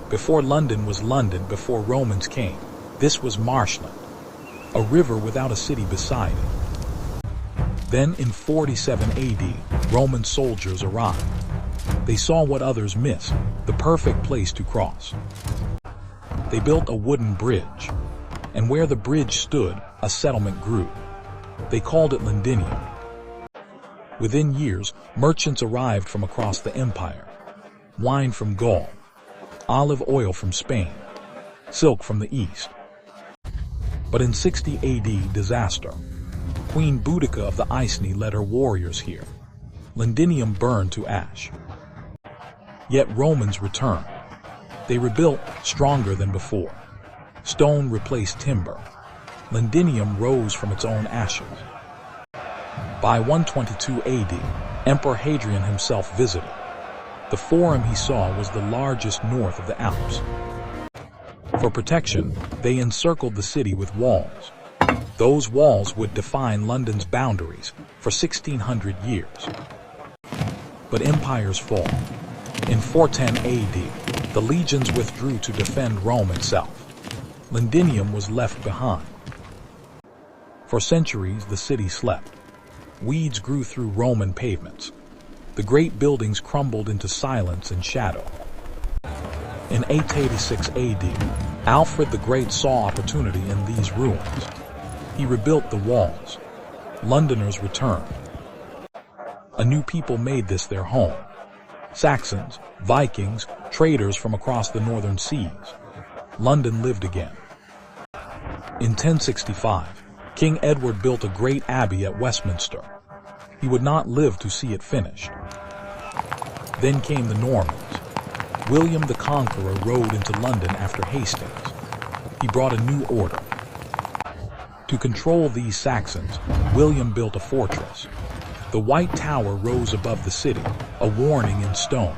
Before London was London, before Romans came, this was marshland, a river without a city beside it. Then in 47 AD, Roman soldiers arrived. They saw what others missed, the perfect place to cross. They built a wooden bridge, and where the bridge stood, a settlement grew. They called it Londinium. Within years, merchants arrived from across the empire. Wine from Gaul, olive oil from Spain, silk from the east. But in 60 AD, disaster. Queen Boudica of the Iceni led her warriors here. Londinium burned to ash. Yet Romans returned. They rebuilt, stronger than before. Stone replaced timber. Londinium rose from its own ashes. By 122 AD, Emperor Hadrian himself visited. The forum he saw was the largest north of the Alps. For protection, they encircled the city with walls. Those walls would define London's boundaries for 1600 years. But empires fall. In 410 AD, the legions withdrew to defend Rome itself. Londinium was left behind. For centuries, the city slept. Weeds grew through Roman pavements. The great buildings crumbled into silence and shadow. In 886 AD, Alfred the Great saw opportunity in these ruins. He rebuilt the walls. Londoners returned. A new people made this their home. Saxons, Vikings, traders from across the northern seas. London lived again. In 1065, King Edward built a great abbey at Westminster. He would not live to see it finished. Then came the Normans. William the Conqueror rode into London after Hastings. He brought a new order. To control these Saxons, William built a fortress. The White Tower rose above the city, a warning in stone.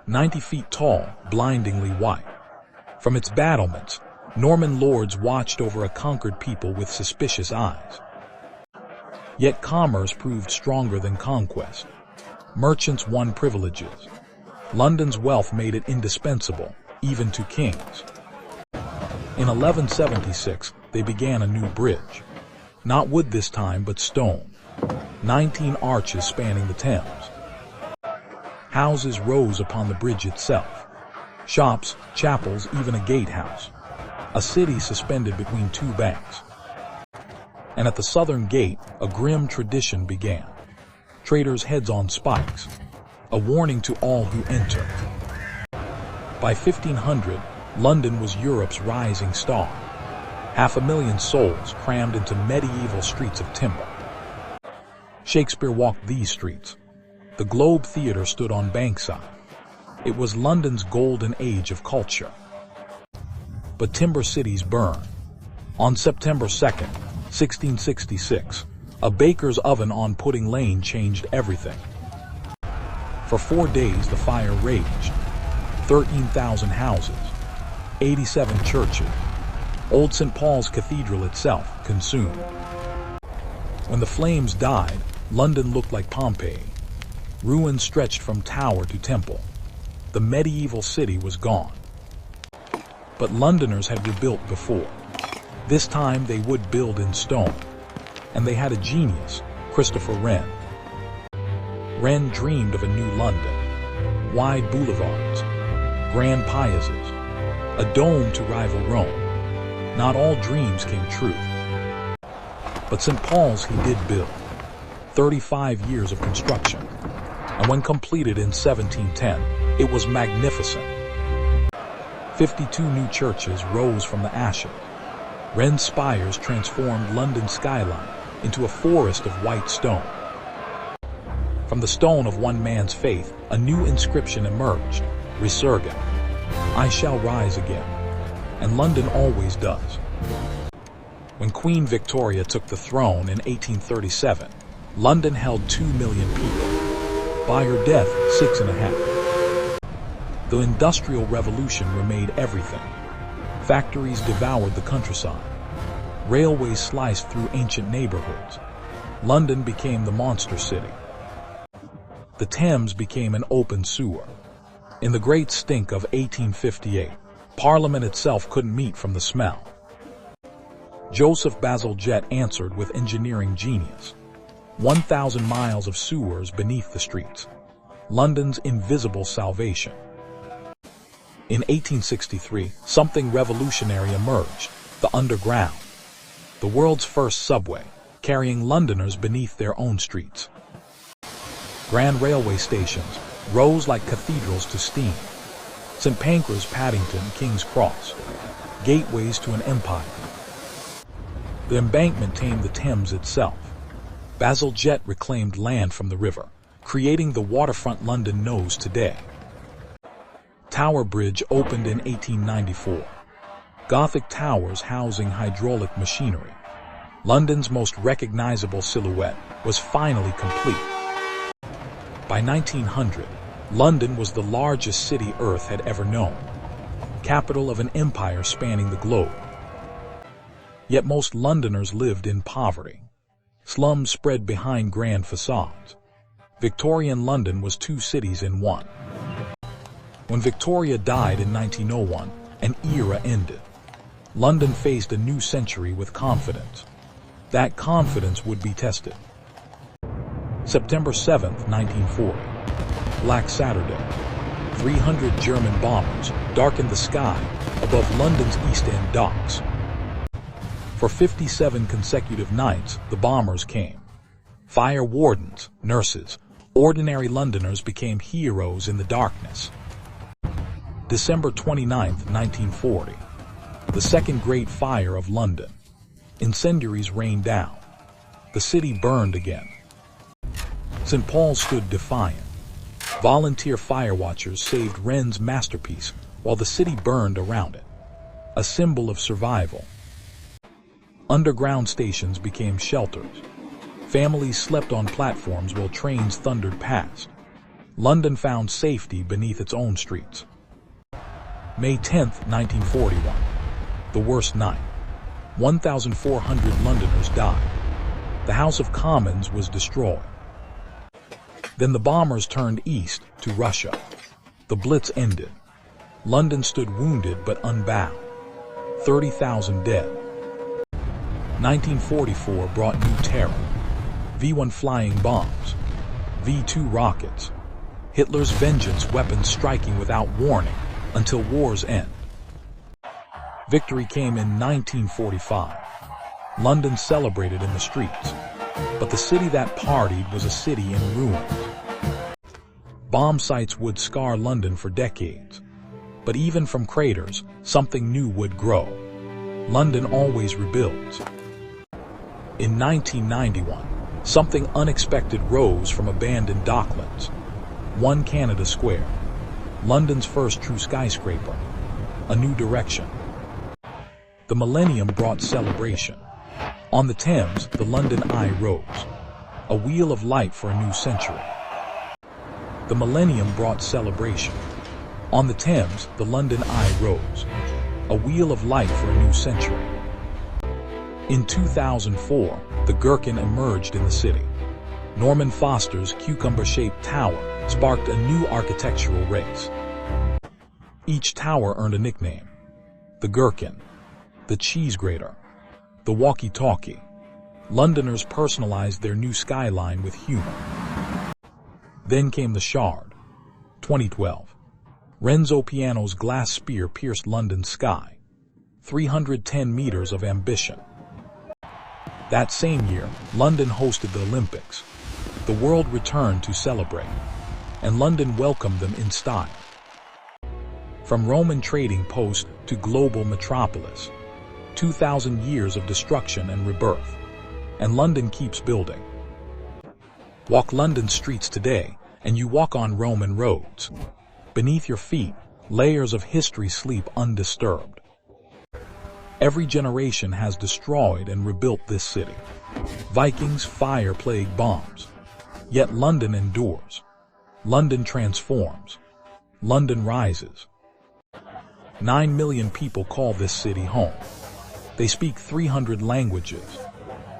90 feet tall, blindingly white. From its battlements, Norman lords watched over a conquered people with suspicious eyes. Yet commerce proved stronger than conquest. Merchants won privileges. London's wealth made it indispensable, even to kings. In 1176, they began a new bridge. Not wood this time, but stone. 19 arches spanning the Thames. Houses rose upon the bridge itself. Shops, chapels, even a gatehouse. A city suspended between two banks. And at the southern gate, a grim tradition began. Traders' heads on spikes. A warning to all who enter. By 1500, London was Europe's rising star. 500,000 souls crammed into medieval streets of timber. Shakespeare walked these streets. The Globe Theatre stood on Bankside. It was London's golden age of culture. But timber cities burn. On September 2nd, 1666, a baker's oven on Pudding Lane changed everything. For 4 days the fire raged. 13,000 houses, 87 churches, old St. Paul's Cathedral itself consumed. When the flames died, London looked like Pompeii. Ruins stretched from tower to temple. The medieval city was gone. But Londoners had rebuilt before. This time they would build in stone. And they had a genius, Christopher Wren. Wren dreamed of a new London. Wide boulevards, grand piazzas, a dome to rival Rome. Not all dreams came true. But St. Paul's he did build. 35 years of construction. And when completed in 1710, it was magnificent. 52 new churches rose from the ashes. Wren's spires transformed London's skyline into a forest of white stone. From the stone of one man's faith, a new inscription emerged, RESURGAM, I shall rise again. And London always does. When Queen Victoria took the throne in 1837, London held 2 million people. By her death, 6.5. The Industrial Revolution remade everything. Factories devoured the countryside. Railways sliced through ancient neighborhoods. London became the monster city. The Thames became an open sewer. In the Great Stink of 1858, Parliament itself couldn't meet from the smell. Joseph Bazalgette answered with engineering genius. 1,000 miles of sewers beneath the streets. London's invisible salvation. In 1863, something revolutionary emerged, the Underground. The world's first subway, carrying Londoners beneath their own streets. Grand railway stations rose like cathedrals to steam. St. Pancras, Paddington, King's Cross, gateways to an empire. The embankment tamed the Thames itself. Bazalgette reclaimed land from the river, creating the waterfront London knows today. Tower Bridge opened in 1894. Gothic towers housing hydraulic machinery. London's most recognizable silhouette was finally complete. By 1900, London was the largest city Earth had ever known, capital of an empire spanning the globe. Yet most Londoners lived in poverty. Slums spread behind grand facades. Victorian London was two cities in one. When Victoria died in 1901, an era ended. London faced a new century with confidence. That confidence would be tested. September 7, 1940. Black Saturday. 300 German bombers darkened the sky above London's East End docks. For 57 consecutive nights, the bombers came. Fire wardens, nurses, ordinary Londoners became heroes in the darkness. December 29, 1940. The Second Great Fire of London. Incendiaries rained down. The city burned again. St. Paul's stood defiant. Volunteer firewatchers saved Wren's masterpiece while the city burned around it. A symbol of survival. Underground stations became shelters. Families slept on platforms while trains thundered past. London found safety beneath its own streets. May 10, 1941. The worst night. 1,400 Londoners died. The House of Commons was destroyed. Then the bombers turned east to Russia. The Blitz ended. London stood wounded but unbound. 30,000 dead. 1944 brought new terror. V-1 flying bombs. V-2 rockets. Hitler's vengeance weapons striking without warning until war's end. Victory came in 1945. London celebrated in the streets. But the city that partied was a city in ruins. Bomb sites would scar London for decades. But even from craters, something new would grow. London always rebuilds. In 1991, something unexpected rose from abandoned docklands. One Canada Square. London's first true skyscraper. A new direction. The millennium brought celebration. On the Thames, the London Eye rose. A wheel of light for a new century. The millennium brought celebration. On the Thames, the London Eye rose. A wheel of light for a new century. In 2004, the Gherkin emerged in the city. Norman Foster's cucumber-shaped tower sparked a new architectural race. Each tower earned a nickname. The Gherkin, the cheese grater, the walkie-talkie. Londoners personalized their new skyline with humor. Then came the Shard. 2012. Renzo Piano's glass spear pierced London's sky. 310 meters of ambition. That same year, London hosted the Olympics. The world returned to celebrate, and London welcomed them in style. From Roman trading post to global metropolis, 2,000 years of destruction and rebirth, and London keeps building. Walk London streets today, and you walk on Roman roads. Beneath your feet, layers of history sleep undisturbed. Every generation has destroyed and rebuilt this city. Vikings, fire, plague, bombs. Yet London endures. London transforms. London rises. 9 million people call this city home. They speak 300 languages.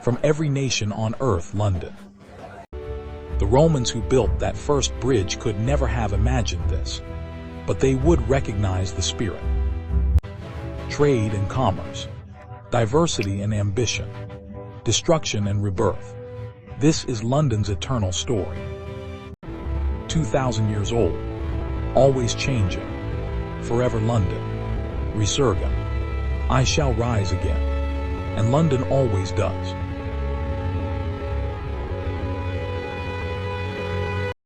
From every nation on earth, London. The Romans who built that first bridge could never have imagined this. but they would recognize the spirit. Trade and commerce, diversity and ambition, destruction and rebirth. This is London's eternal story. 2,000 years old, always changing, forever London. Resurgam. I shall rise again. And London always does.